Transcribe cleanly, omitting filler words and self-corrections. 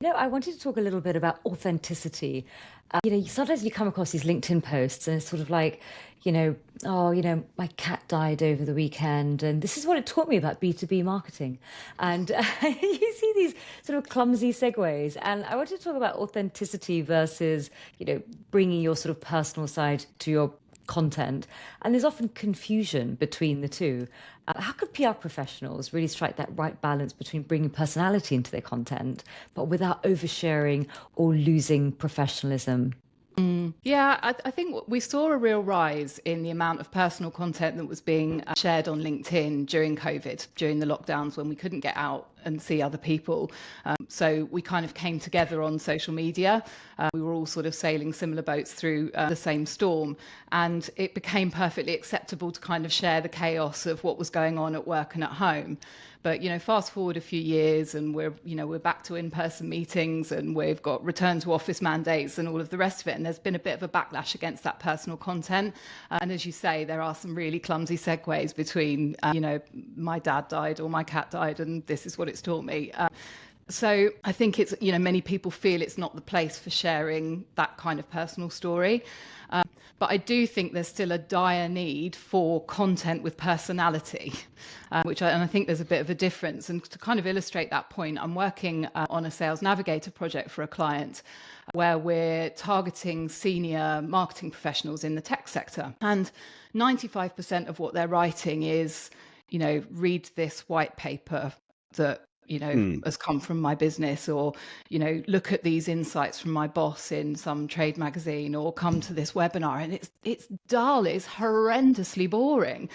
I wanted to talk a little bit about authenticity. Sometimes you come across these LinkedIn posts and it's sort of like, oh, my cat died over the weekend, and this is what it taught me about B2B marketing. And you see these sort of clumsy segues. And I wanted to talk about authenticity versus, bringing your sort of personal side to your content. And there's often confusion between the two. How could PR professionals really strike that right balance between bringing personality into their content, but without oversharing or losing professionalism? Yeah, I think we saw a real rise in the amount of personal content that was being shared on LinkedIn during COVID, during the lockdowns when we couldn't get out and see other people. So we kind of came together on social media. We were all sort of sailing similar boats through the same storm. And it became perfectly acceptable to kind of share the chaos of what was going on at work and at home. But, fast forward a few years and we're back to in-person meetings and we've got return to office mandates and all of the rest of it. And there's been a bit of a backlash against that personal content. And as you say, there are some really clumsy segues between, my dad died or my cat died and this is what it's taught me. So I think it's, many people feel it's not the place for sharing that kind of personal story. But I do think there's still a dire need for content with personality, and I think there's a bit of a difference. And to kind of illustrate that point, I'm working on a Sales Navigator project for a client where we're targeting senior marketing professionals in the tech sector. And 95% of what they're writing is, read this white paper that has come from my business, or look at these insights from my boss in some trade magazine, or come to this webinar. And it's dull, it's horrendously boring.